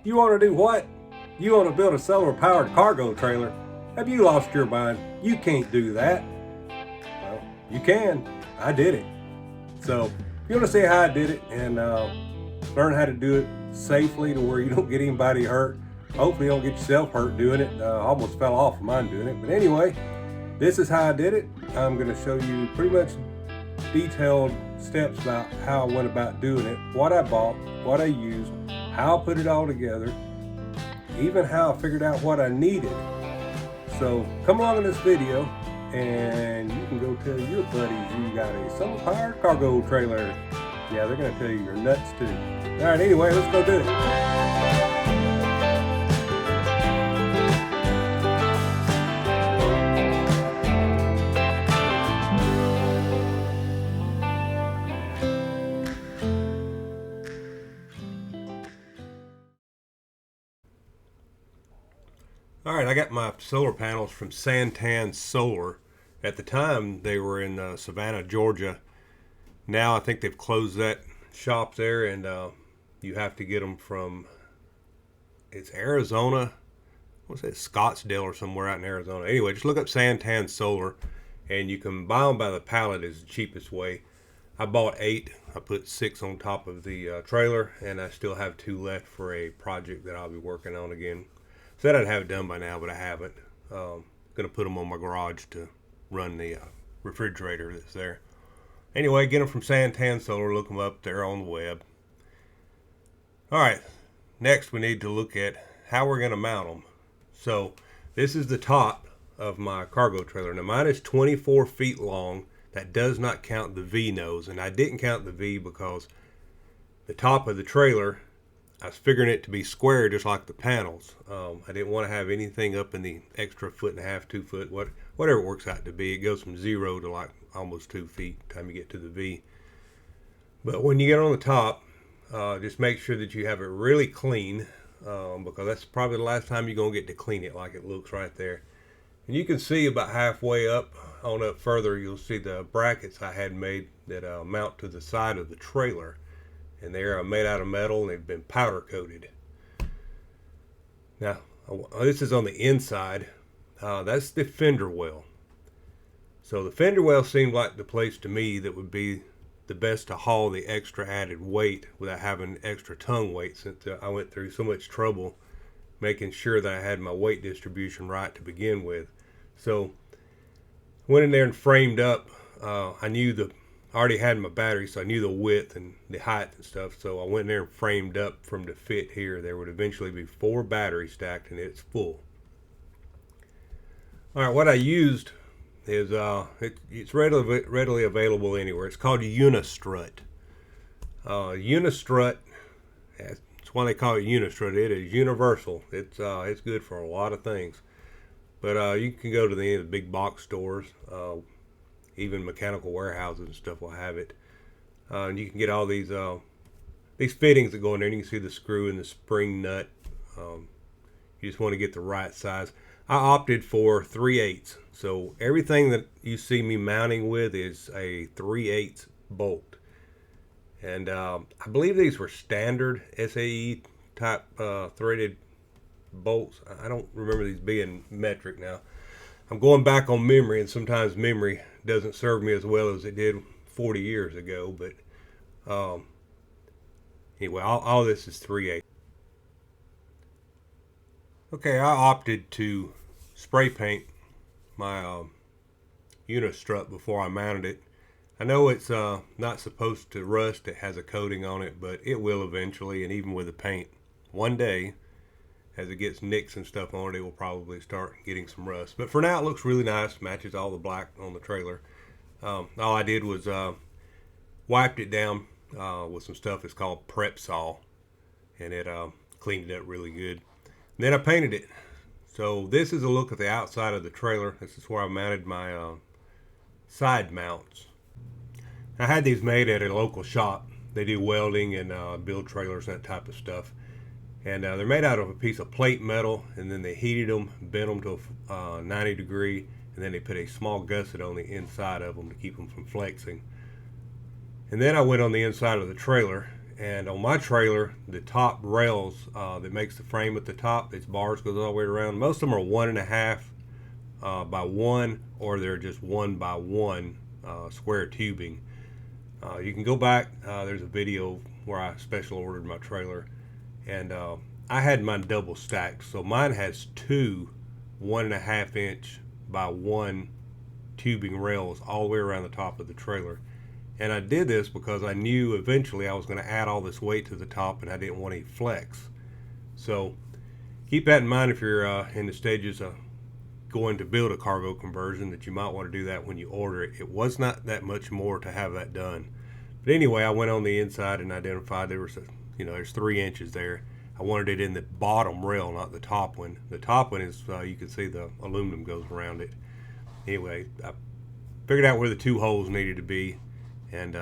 You want to do what? You want to build a solar-powered cargo trailer? Have you lost your mind? You can't do that. Well, you can. I did it. So, if you want to see how I did it and learn how to do it safely to where you don't get anybody hurt, hopefully you don't get yourself hurt doing it. I almost fell off of mine doing it. But anyway, this is how I did it. I'm going to show you pretty much detailed steps about how I went about doing it, what I bought, what I used, how I put it all together, even how I figured out what I needed. So come along in this video and you can go tell your buddies you got a solar-powered cargo trailer. Yeah, they're going to tell you you're nuts too. All right, anyway, let's go do it. All right, I got my solar panels from Santan Solar. At the time, they were in Savannah, Georgia. Now I think they've closed that shop there, and you have to get them from, it's Arizona. What's that, Scottsdale or somewhere out in Arizona. Anyway, just look up Santan Solar, and you can buy them by the pallet is the cheapest way. I bought 8. I put 6 on top of the trailer, and I still have 2 left for a project that I'll be working on again. Said I'd have it done by now, but I haven't. Gonna put them on my garage to run the refrigerator that's there. Anyway, get them from Santan Solar. Look them up there on the web. All right, next we need to look at how we're gonna mount them. So this is the top of my cargo trailer. Now mine is 24 feet long. That does not count the V nose, and I didn't count the V because the top of the trailer, I was figuring it to be square just like the panels. I didn't want to have anything up in the extra 1.5 2 foot, whatever it works out to be. It goes from 0 to like almost 2 feet by the time you get to the V. But when you get on the top, just make sure that you have it really clean, because that's probably the last time you're going to get to clean it like it looks right there. And you can see about halfway up further, you'll see the brackets I had made that mount to the side of the trailer. And they're made out of metal and they've been powder coated. Now, this is on the inside. That's the fender well. So the fender well seemed like the place to me that would be the best to haul the extra added weight without having extra tongue weight, since I went through so much trouble making sure that I had my weight distribution right to begin with. So went in there and framed up. I already had my battery, so I knew the width and the height and stuff. So I went in there and framed up from to fit here. There would eventually be 4 batteries stacked, and it's full. All right, what I used is it's readily available anywhere. It's called Unistrut. Unistrut. That's why they call it Unistrut. It is universal. It's good for a lot of things. But you can go to any of the big box stores. Even mechanical warehouses and stuff will have it. And you can get all these fittings that go in there. And you can see the screw and the spring nut. You just want to get the right size. I opted for 3/8. So everything that you see me mounting with is a 3/8 bolt. And I believe these were standard SAE type threaded bolts. I don't remember these being metric now. I'm going back on memory, and sometimes memory doesn't serve me as well as it did 40 years ago. But anyway, all this is 3/8. Okay, I opted to spray paint my Unistrut before I mounted it. I know it's not supposed to rust. It has a coating on it, but it will eventually, and even with the paint, one day, as it gets nicks and stuff on it, it will probably start getting some rust. But for now, it looks really nice. Matches all the black on the trailer. All I did was wiped it down with some stuff that's called Prep-Sol, and it cleaned it up really good. And then I painted it. So this is a look at the outside of the trailer. This is where I mounted my side mounts. I had these made at a local shop. They do welding and build trailers and that type of stuff. And they're made out of a piece of plate metal, and then they heated them, bent them to a 90 degree, and then they put a small gusset on the inside of them to keep them from flexing. And then I went on the inside of the trailer And on my trailer, the top rails that makes the frame at the top, its bars goes all the way around. Most of them are 1.5 by 1, or they're just 1 by 1 square tubing. You can go back, there's a video where I special ordered my trailer, and I had mine double stacked. So mine has two 1.5 inch by 1 tubing rails all the way around the top of the trailer. And I did this because I knew eventually I was going to add all this weight to the top, and I didn't want any flex. So keep that in mind if you're in the stages of going to build a cargo conversion, that you might want to do that when you order it. It was not that much more to have that done. But anyway, I went on the inside and identified there was there's 3 inches there. I wanted it in the bottom rail, not the top one. The top one is, you can see the aluminum goes around it. Anyway, I figured out where the 2 holes needed to be, and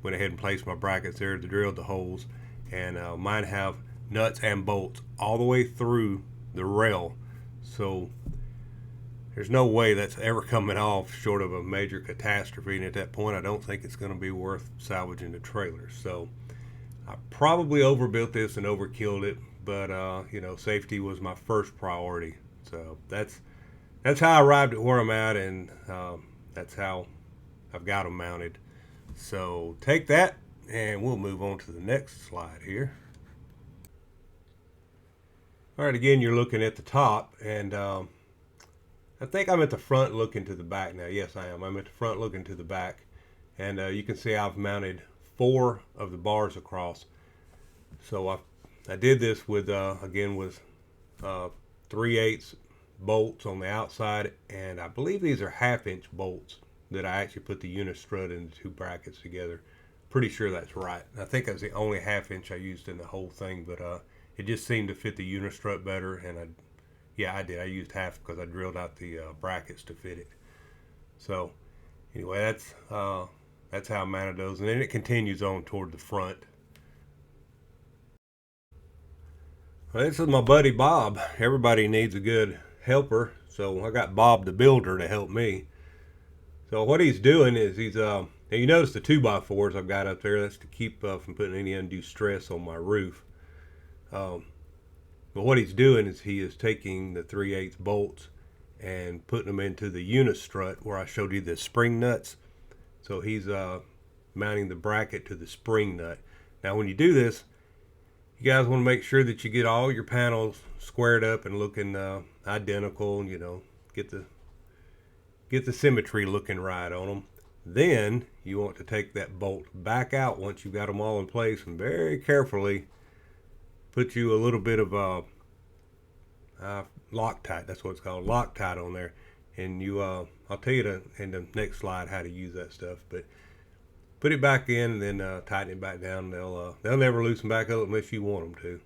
went ahead and placed my brackets there to drill the holes. And mine have nuts and bolts all the way through the rail, so there's no way that's ever coming off short of a major catastrophe. And at that point, I don't think it's going to be worth salvaging the trailer. So I probably overbuilt this and overkilled it, but safety was my first priority. So that's how I arrived at where I'm at, and that's how I've got them mounted. So take that, and we'll move on to the next slide here. All right, again, you're looking at the top, and I think I'm at the front looking to the back now. Yes, I am. I'm at the front looking to the back, and you can see I've mounted 4 of the bars across. So I did this with again with 3/8 bolts on the outside, and I believe these are 1/2 inch bolts that I actually put the unistrut and the 2 brackets together. Pretty sure that's right. I think that's the only 1/2 inch I used in the whole thing, but it just seemed to fit the unistrut better, and I did. I used half because I drilled out the brackets to fit it. So anyway, that's how I mounted those, and then it continues on toward the front. Well, this is my buddy Bob. Everybody needs a good helper, so I got Bob the builder to help me. So what he's doing is now you notice the 2x4s I've got up there. That's to keep from putting any undue stress on my roof. But what he's doing is he is taking the 3/8 bolts and putting them into the unistrut where I showed you the spring nuts. So he's mounting the bracket to the spring nut. Now when you do this, you guys want to make sure that you get all your panels squared up and looking identical, and get the symmetry looking right on them. Then you want to take that bolt back out once you've got them all in place, and very carefully put you a little bit of Loctite. That's what it's called, Loctite on there. And I'll tell you in the next slide how to use that stuff. But put it back in, and then tighten it back down. They'll never loosen back up unless you want them to.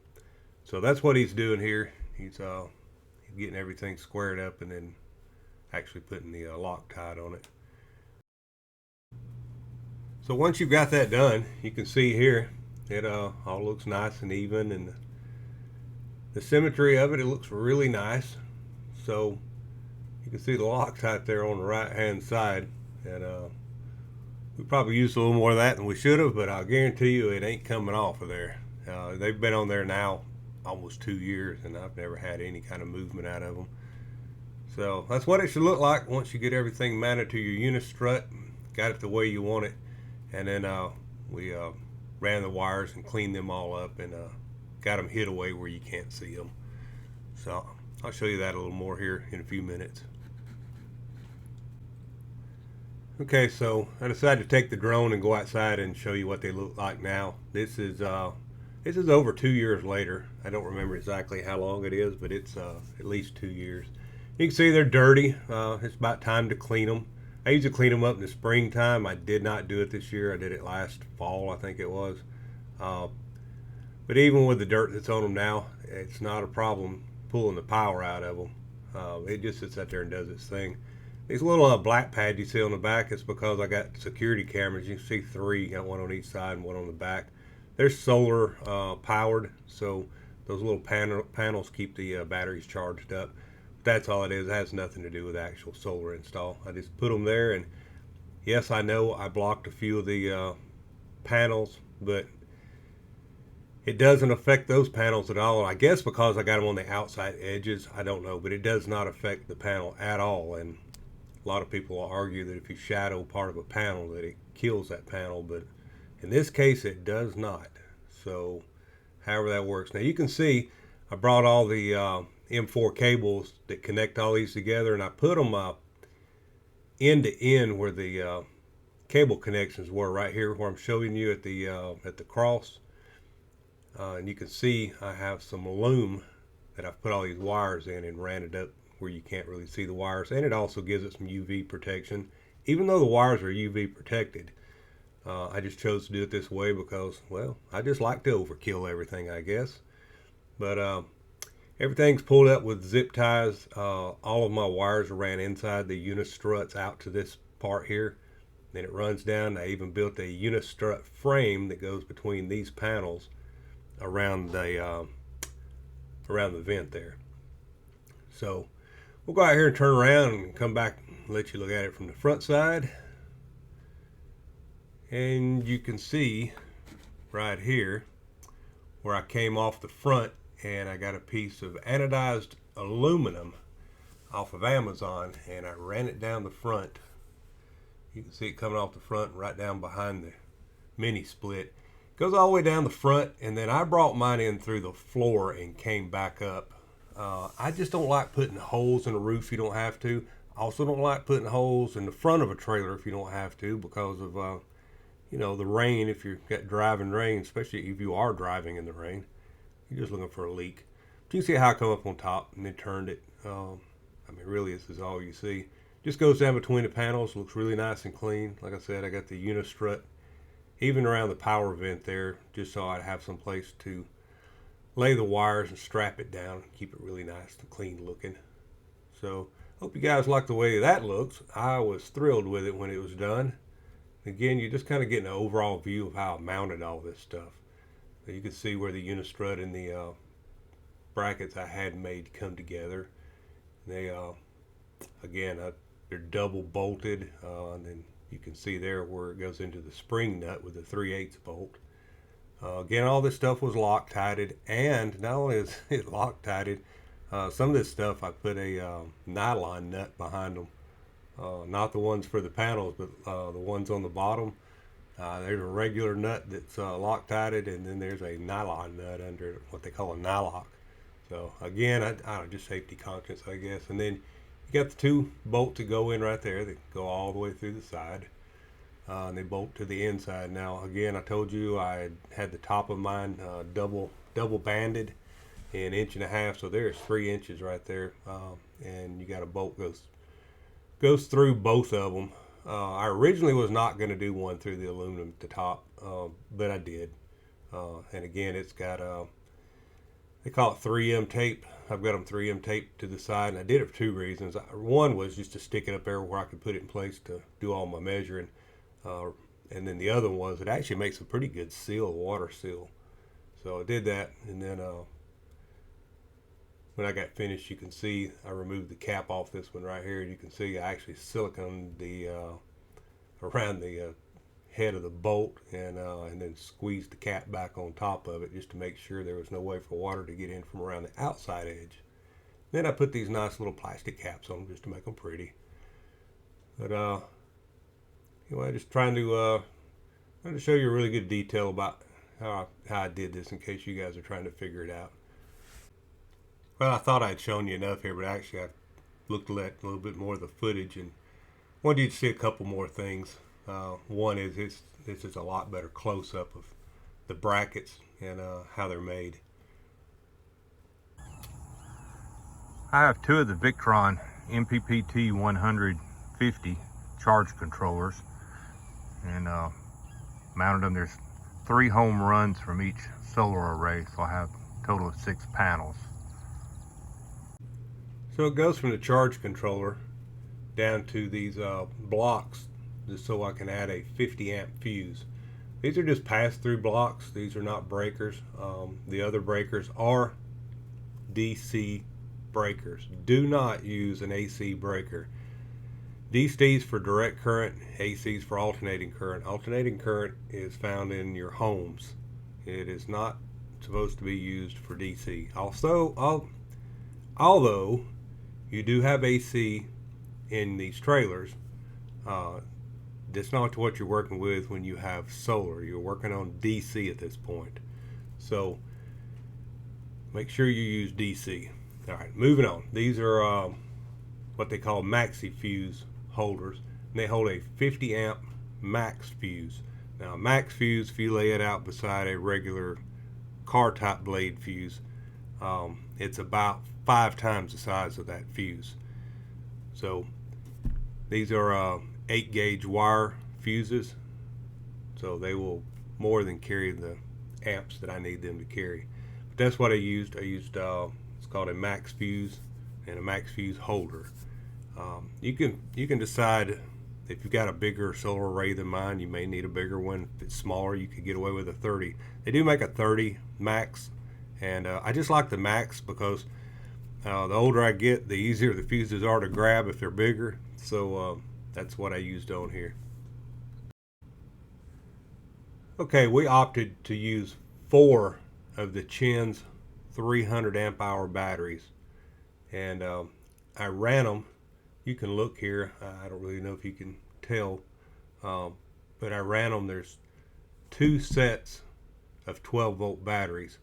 So that's what he's doing here. He's getting everything squared up, and then actually putting the Loctite on it. So once you've got that done, you can see here it all looks nice and even, and the symmetry of it looks really nice. So you can see the Loctite there on the right hand side, and we probably used a little more of that than we should have, but I'll guarantee you it ain't coming off of there. They've been on there now almost 2 years, and I've never had any kind of movement out of them. So that's what it should look like once you get everything mounted to your unistrut, got it the way you want it. And then we ran the wires and cleaned them all up, and got them hid away where you can't see them. So I'll show you that a little more here in a few minutes. Okay, so I decided to take the drone and go outside and show you what they look like now. This is over 2 years later. I don't remember exactly how long it is, but it's at least 2 years. You can see they're dirty. It's about time to clean them. I usually clean them up in the springtime. I did not do it this year. I did it last fall, I think it was. But even with the dirt that's on them now, it's not a problem pulling the power out of them. It just sits out there and does its thing. These little black pads you see on the back, it's because I got security cameras. You can see 3, got one on each side and one on the back. They're solar powered, so those little panels keep the batteries charged up. That's all it is. It has nothing to do with actual solar install. I just put them there, and yes, I know I blocked a few of the panels, but It doesn't affect those panels at all. I guess because I got them on the outside edges, I don't know, but it does not affect the panel at all. And a lot of people will argue that if you shadow part of a panel that it kills that panel, but in this case it does not. So however that works. Now you can see I brought all the M4 cables that connect all these together, and I put them end to end where the cable connections were, right here where I'm showing you at the cross. And you can see I have some loom that I've put all these wires in and ran it up where you can't really see the wires, and it also gives it some UV protection. Even though the wires are UV protected, I just chose to do it this way because, well, I just like to overkill everything, I guess. But everything's pulled up with zip ties. All of my wires are ran inside the unistruts out to this part here. Then it runs down. I even built a unistrut frame that goes between these panels around the vent there. So we'll go out here and turn around and come back and let you look at it from the front side. And you can see right here where I came off the front, and I got a piece of anodized aluminum off of Amazon, and I ran it down the front. You can see it coming off the front right down behind the mini split. Goes all the way down the front, and then I brought mine in through the floor and came back up. I just don't like putting holes in a roof you don't have to. I also don't like putting holes in the front of a trailer if you don't have to, because of the rain. If you're driving rain, especially if you are driving in the rain, you're just looking for a leak. But you can see how I come up on top and then turned it. I mean, really, this is all you see. Just goes down between the panels, looks really nice and clean. Like I said, I got the unistrut even around the power vent there, just so I'd have some place to lay the wires and strap it down, keep it really nice and clean looking. So hope you guys like the way that looks. I was thrilled with it when it was done. Again, you're just kind of getting an overall view of how I mounted all this stuff. So you can see where the unistrut and the brackets I had made come together. They they're double bolted, and then you can see there where it goes into the spring nut with the 3/8 bolt. Again, all this stuff was Loctited, and not only is it Loctited, some of this stuff I put a nylon nut behind them. Not the ones for the panels, but the ones on the bottom. There's a regular nut that's Loctited, and then there's a nylon nut under what they call a nylock. So again, I don't know, just safety conscious, I guess. And then you got the two bolts that go in right there that go all the way through the side. And they bolt to the inside. Now, again, I told you I had the top of mine double banded, an 1.5 inches. So there's 3 inches right there, and you got a bolt goes through both of them. I originally was not going to do one through the aluminum at the top, but I did. And again, it's got they call it 3M tape. I've got them 3M taped to the side, and I did it for two reasons. One was just to stick it up there where I could put it in place to do all my measuring. And then the other one was it actually makes a pretty good seal, water seal. So I did that, and then when I got finished, you can see I removed the cap off this one right here. You can see I actually siliconed the around the head of the bolt, and then squeezed the cap back on top of it just to make sure there was no way for water to get in from around the outside edge. Then I put these nice little plastic caps on them just to make them pretty. But anyway, just trying to show you a really good detail about how I did this in case you guys are trying to figure it out. Well, I thought I'd shown you enough here, but actually I looked at a little bit more of the footage and wanted you to see a couple more things. One is this is a lot better close-up of the brackets and how they're made. I have two of the Victron MPPT 150 charge controllers, and mounted them. There's 3 home runs from each solar array, so I have a total of 6 panels. So it goes from the charge controller down to these blocks, just so I can add a 50 amp fuse. These are just pass-through blocks. These are not breakers. The other breakers are DC breakers. Do not use an AC breaker. DC's for direct current, AC's for alternating current. Alternating current is found in your homes. It is not supposed to be used for DC. Also, although you do have AC in these trailers, that's not what you're working with when you have solar. You're working on DC at this point. So make sure you use DC. All right, moving on. These are what they call maxi fuse holders. And they hold a 50 amp max fuse. Now, a max fuse, if you lay it out beside a regular car type blade fuse, it's about 5 times the size of that fuse. So these are 8 gauge wire fuses, so they will more than carry the amps that I need them to carry. But that's what I used. It's called a max fuse and a max fuse holder. You can decide if you've got a bigger solar array than mine, you may need a bigger one. If it's smaller, you could get away with a 30. They do make a 30 max, and I just like the max because the older I get, the easier the fuses are to grab if they're bigger. So that's what I used on here. Okay, we opted to use 4 of the Chen's 300 amp hour batteries, and I ran them. You can look here. I don't really know if you can tell, but I ran them. There's 2 sets of 12 volt batteries.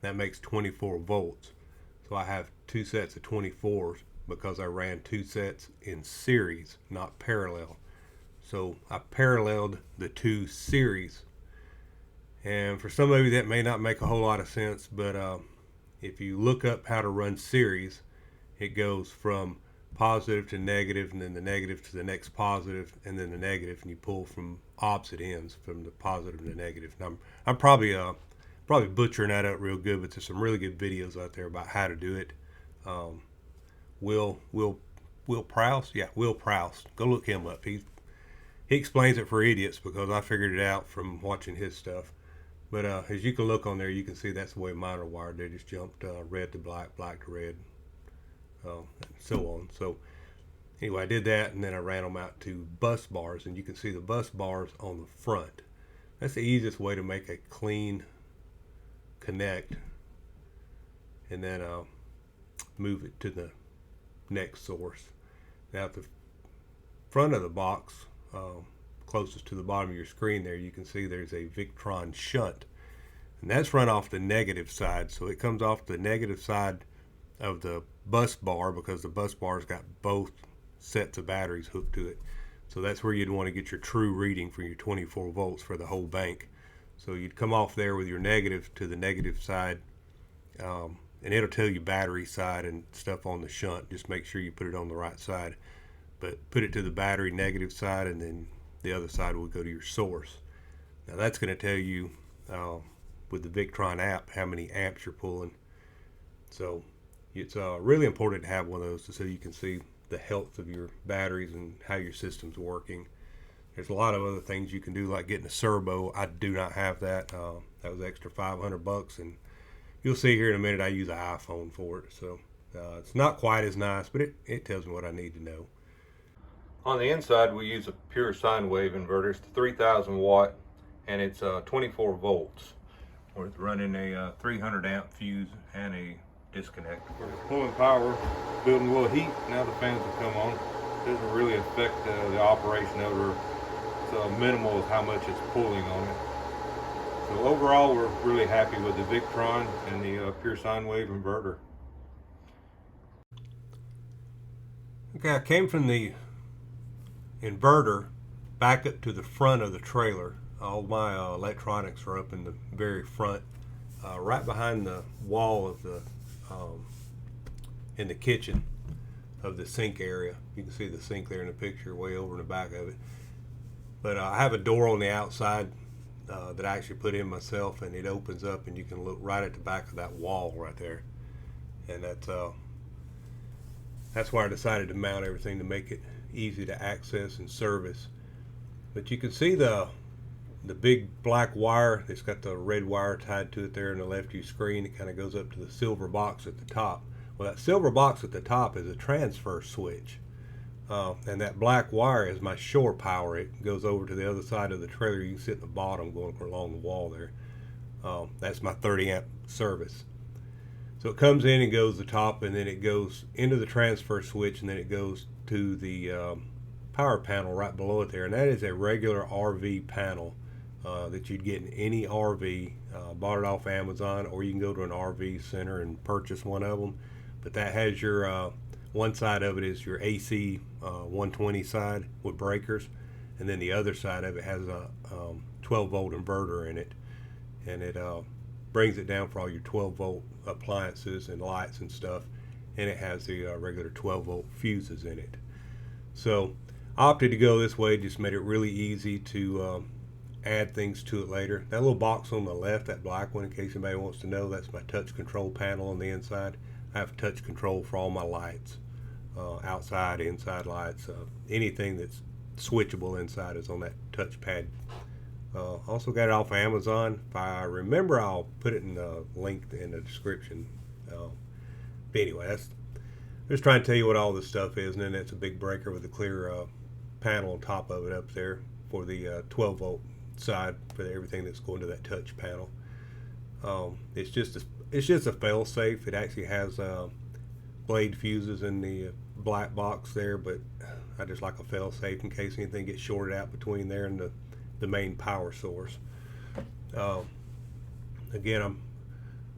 That makes 24 volts. So I have 2 sets of 24s because I ran 2 sets in series, not parallel. So I paralleled the 2 series. And for some of you that may not make a whole lot of sense, but if you look up how to run series, it goes from positive to negative, and then the negative to the next positive, and then the negative, and you pull from opposite ends, from the positive to the negative. And I'm probably butchering that up real good, but there's some really good videos out there about how to do it. Will Prowse, yeah, Will Prowse. Go look him up. He explains it for idiots because I figured it out from watching his stuff. But as you can look on there, you can see that's the way mine are wired. They just jumped red to black, black to red, and so on. So anyway, I did that, and then I ran them out to bus bars, and you can see the bus bars on the front. That's the easiest way to make a clean connect, and then move it to the next source. Now at the front of the box, closest to the bottom of your screen there, you can see there's a Victron shunt, and that's run off the negative side. So it comes off the negative side of the bus bar because the bus bar's got both sets of batteries hooked to it. So that's where you'd want to get your true reading for your 24 volts for the whole bank. So you'd come off there with your negative to the negative side, and it'll tell you battery side and stuff on the shunt. Just make sure you put it on the right side, but put it to the battery negative side, and then the other side will go to your source. Now that's going to tell you with the Victron app how many amps you're pulling. So it's really important to have one of those so you can see the health of your batteries and how your system's working. There's a lot of other things you can do, like getting a servo. I do not have that. That was extra $500, and you'll see here in a minute I use an iPhone for it. So it's not quite as nice, but it tells me what I need to know. On the inside, we use a pure sine wave inverter. It's the 3000 watt, and it's 24 volts. We're running a 300 amp fuse and a disconnect. We're pulling power, building a little heat. Now the fans have come on. It doesn't really affect the operation of it. It's minimal as how much it's pulling on it. So overall, we're really happy with the Victron and the pure sine wave inverter. Okay, I came from the inverter back up to the front of the trailer. All my electronics are up in the very front, right behind the wall of the in the kitchen of the sink area. You can see the sink there in the picture, way over in the back of it. But I have a door on the outside that I actually put in myself, and it opens up, and you can look right at the back of that wall right there. And that's why I decided to mount everything, to make it easy to access and service. But you can see the big black wire. It's got the red wire tied to it there on the left of your screen. It kind of goes up to the silver box at the top. Well, that silver box at the top is a transfer switch, and that black wire is my shore power. It goes over to the other side of the trailer. You can see at the bottom going along the wall there. That's my 30 amp service. So it comes in and goes the top, and then it goes into the transfer switch, and then it goes to the power panel right below it there. And that is a regular RV panel that you'd get in any RV. Bought it off Amazon, or you can go to an RV center and purchase one of them. But that has your one side of it is your AC 120 side with breakers, and then the other side of it has a 12 volt inverter in it, and it brings it down for all your 12 volt appliances and lights and stuff, and it has the regular 12 volt fuses in it. So I opted to go this way, just made it really easy to add things to it later. That little box on the left, that black one, in case anybody wants to know, that's my touch control panel on the inside. I have touch control for all my lights, outside, inside lights, anything that's switchable inside is on that touchpad. Also got it off Amazon. If I remember, I'll put it in the link in the description. But anyway, that's just trying to tell you what all this stuff is, and then it's a big breaker with a clear panel on top of it up there for the 12 volt side for everything that's going to that touch panel. It's just a fail safe. It actually has blade fuses in the black box there, but I just like a fail safe in case anything gets shorted out between there and the main power source. Again, I'm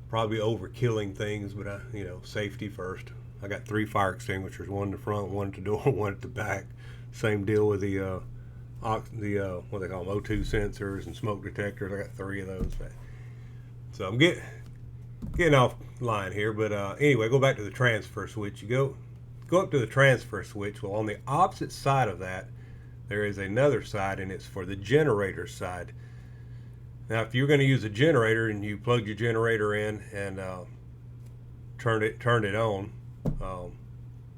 probably overkilling things, but safety first. I got 3 fire extinguishers, one in the front, one at the door, one at the back. Same deal with the what they call them, O2 sensors and smoke detectors. I got 3 of those. So I'm getting off line here, but anyway, go back to the transfer switch. You go up to the transfer switch. Well, on the opposite side of that, there is another side, and it's for the generator side. Now, if you're going to use a generator and you plug your generator in and turned it on,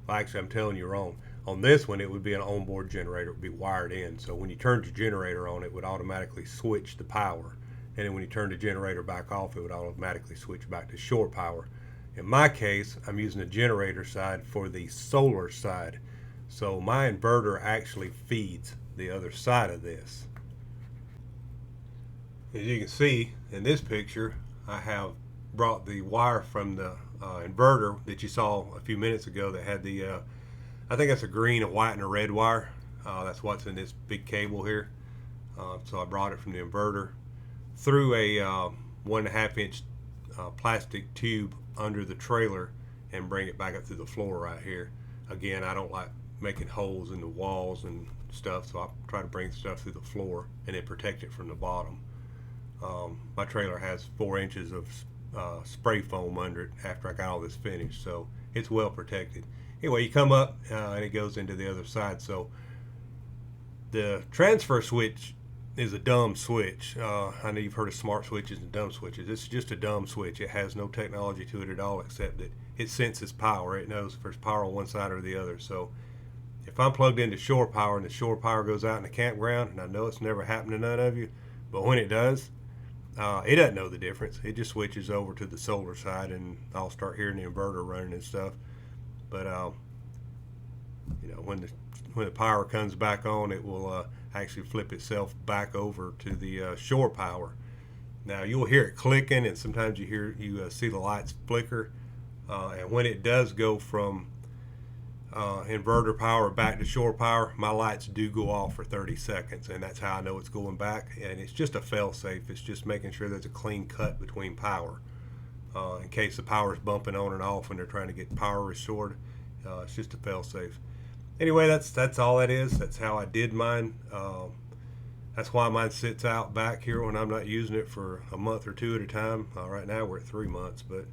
actually, I'm telling you wrong. On this one, it would be an onboard generator. It would be wired in. So when you turned your generator on, it would automatically switch the power. And then when you turn the generator back off, it would automatically switch back to shore power. In my case, I'm using the generator side for the solar side. So my inverter actually feeds the other side of this. As you can see in this picture, I have brought the wire from the inverter that you saw a few minutes ago that had the, I think that's a green, a white, and a red wire. That's what's in this big cable here. So I brought it from the inverter through a 1.5 inch plastic tube under the trailer and bring it back up through the floor right here. Again, I don't like making holes in the walls and stuff, so I try to bring stuff through the floor and then protect it from the bottom. My trailer has 4 inches of spray foam under it after I got all this finished, so it's well protected. Anyway, you come up and it goes into the other side. So the transfer switch is a dumb switch. I know you've heard of smart switches and dumb switches. It's just a dumb switch. It has no technology to it at all, except that it senses power. It knows if there's power on one side or the other. So if I'm plugged into shore power and the shore power goes out in the campground, and I know it's never happened to none of you, but when it does, it doesn't know the difference. It just switches over to the solar side, and I'll start hearing the inverter running and stuff. But when the power comes back on, it will actually flip itself back over to the shore power. Now you'll hear it clicking, and sometimes you see the lights flicker. And when it does go from inverter power back to shore power, my lights do go off for 30 seconds, and that's how I know it's going back. And it's just a fail safe. It's just making sure there's a clean cut between power in case the power is bumping on and off when they're trying to get power restored. It's just a fail safe. Anyway, that's all that is. That's how I did mine. That's why mine sits out back here when I'm not using it for a month or 2 at a time. Right now we're at 3 months, but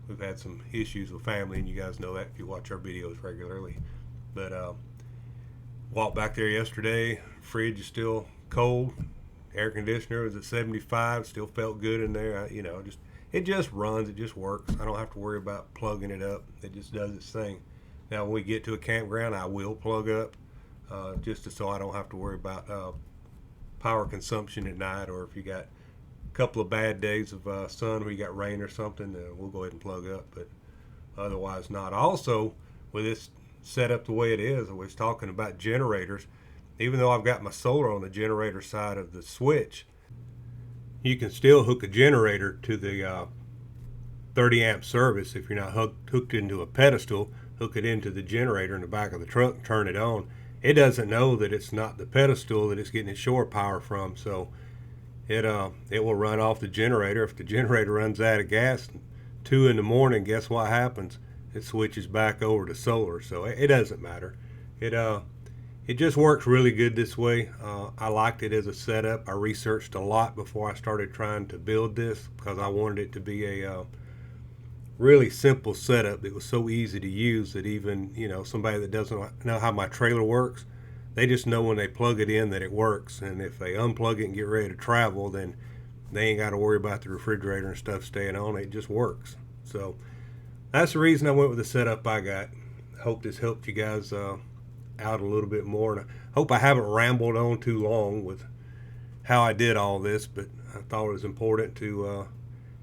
we've had some issues with family, and you guys know that if you watch our videos regularly. But walked back there yesterday. Fridge is still cold. Air conditioner was at 75. Still felt good in there. It just runs. It just works. I don't have to worry about plugging it up. It just does its thing. Now, when we get to a campground, I will plug up just so I don't have to worry about power consumption at night, or if you got a couple of bad days of sun where you got rain or something, we'll go ahead and plug up, but otherwise not. Also, with this set up the way it is, I was talking about generators. Even though I've got my solar on the generator side of the switch, you can still hook a generator to the 30 amp service. If you're not hooked into a pedestal, hook it into the generator in the back of the truck, turn it on. It doesn't know that it's not the pedestal that it's getting its shore power from, so it will run off the generator. If the generator runs out of gas 2 in the morning, guess what happens? It switches back over to solar. So it doesn't matter. It just works really good this way. I liked it as a setup. I researched a lot before I started trying to build this because I wanted it to be a really simple setup. It was so easy to use that even somebody that doesn't know how my trailer works, they just know when they plug it in that it works. And if they unplug it and get ready to travel, then they ain't got to worry about the refrigerator and stuff staying on. It just works. So that's the reason I went with the setup I got. Hope this helped you guys out a little bit more, and I hope I haven't rambled on too long with how I did all this, but I thought it was important to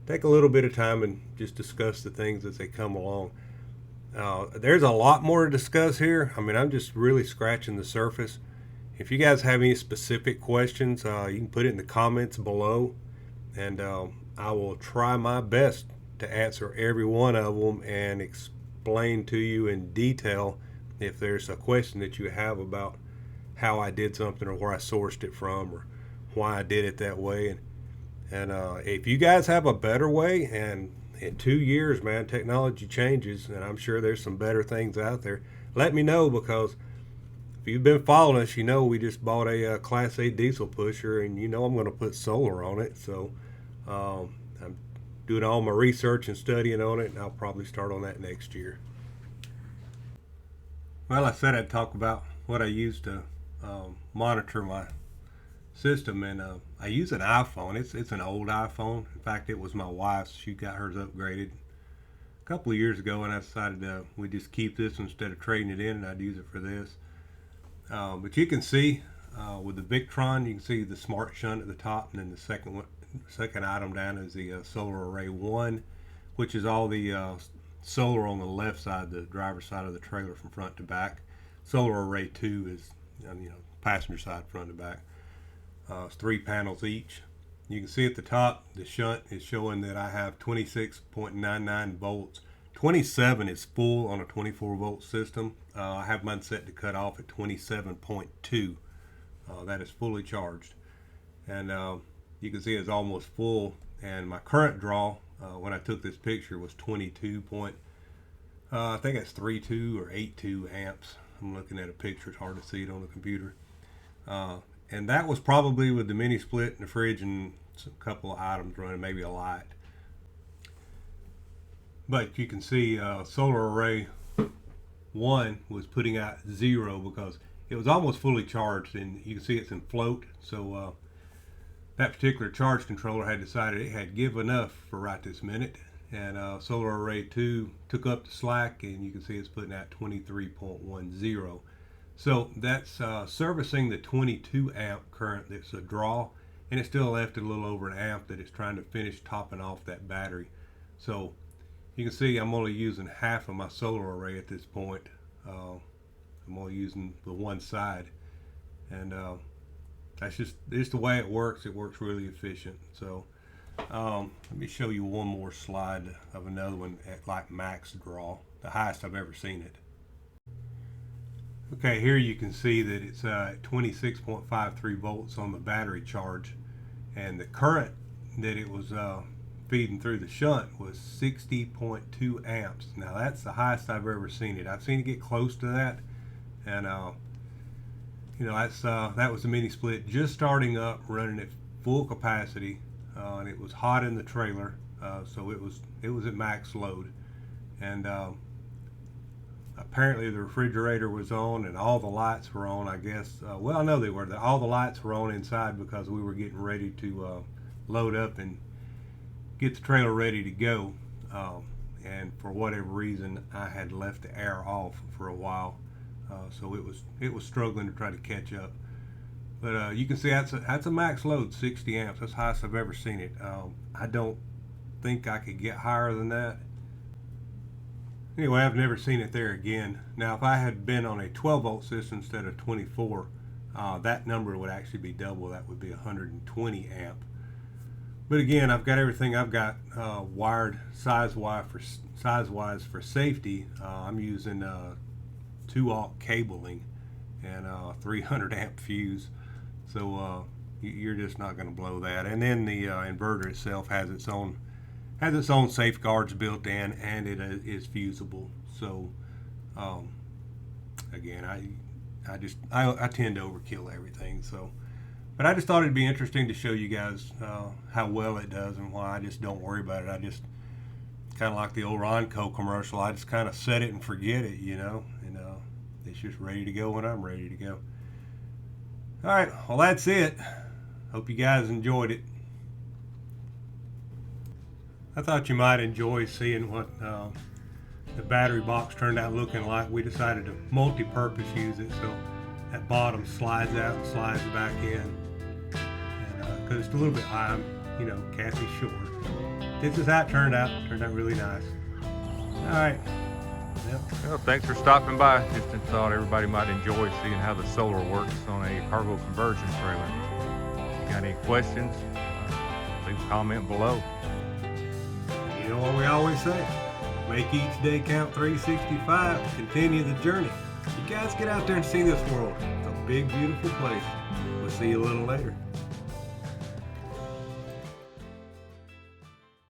take a little bit of time and just discuss the things as they come along. There's a lot more to discuss here. I mean, I'm just really scratching the surface. If you guys have any specific questions, you can put it in the comments below, and I will try my best to answer every one of them and explain to you in detail if there's a question that you have about how I did something or where I sourced it from or why I did it that way. And if you guys have a better way, and in 2 years, man, technology changes, and I'm sure there's some better things out there, let me know, because if you've been following us, we just bought a Class A diesel pusher, and I'm going to put solar on it. So I'm doing all my research and studying on it, and I'll probably start on that next year. Well, I said I'd talk about what I use to monitor my system, and I use an iPhone. It's an old iPhone. In fact, it was my wife's. She got hers upgraded a couple of years ago, and I decided we'd just keep this instead of trading it in, and I'd use it for this. But you can see with the Victron, you can see the Smart Shunt at the top, and then the second item down is the Solar Array 1, which is all the solar on the left side, the driver's side of the trailer from front to back. Solar Array 2 is passenger side front to back. It's 3 panels each. You can see at the top the shunt is showing that I have 26.99 volts. 27 is full on a 24 volt system. I have mine set to cut off at 27.2. That is fully charged, and you can see it's almost full. And my current draw when I took this picture was 22 point, I think it's 32 or 82 amps. I'm looking at a picture, it's hard to see it on the computer. And that was probably with the mini split and the fridge and a couple of items running, maybe a light. But you can see Solar Array 1 was putting out 0 because it was almost fully charged, and you can see it's in float. So that particular charge controller had decided it had give enough for right this minute, and Solar Array 2 took up the slack, and you can see it's putting out 23.10. So that's servicing the 22 amp current that's a draw, and it still left it a little over an amp that it's trying to finish topping off that battery. So you can see I'm only using half of my solar array at this point. I'm only using the one side, and that's just the way it works. It works really efficient. So let me show you one more slide of another one at like max draw, the highest I've ever seen it. Okay, here you can see that it's 26.53 volts on the battery charge, and the current that it was feeding through the shunt was 60.2 amps. Now that's the highest I've ever seen it. I've seen it get close to that, and that was the mini split just starting up, running at full capacity, and it was hot in the trailer, so it was at max load, and apparently the refrigerator was on and all the lights were on, I guess. Well, no, they were. All the lights were on inside because we were getting ready to load up and get the trailer ready to go. And for whatever reason, I had left the air off for a while, so it was struggling to try to catch up. But you can see that's a max load, 60 amps. That's the highest I've ever seen it. I don't think I could get higher than that. Anyway, I've never seen it there again. Now, if I had been on a 12 volt system instead of 24, that number would actually be double. That would be 120 amp. But again, I've got everything I've got wired size-wise for safety. I'm using 2-aught cabling and 300 amp fuse, so you're just not going to blow that. And then the inverter itself has its own safeguards built in, and it is fusible. So again, I tend to overkill everything. So, but I just thought it'd be interesting to show you guys how well it does and why I just don't worry about it. I just kind of like the old Ronco commercial. I just kind of set it and forget it, you know, and it's just ready to go when I'm ready to go. All right, well, that's it. Hope you guys enjoyed it. I thought you might enjoy seeing what the battery box turned out looking like. We decided to multi-purpose use it, so that bottom slides out and slides back in, and because it's a little bit high, you know, Kathy's short. This is how it turned out. Turned out really nice. All right. Yep. Well, thanks for stopping by. Just thought everybody might enjoy seeing how the solar works on a cargo conversion trailer. If you got any questions, please comment below. You know what we always say, make each day count 365, continue the journey. You guys get out there and see this world. It's a big, beautiful place. We'll see you a little later.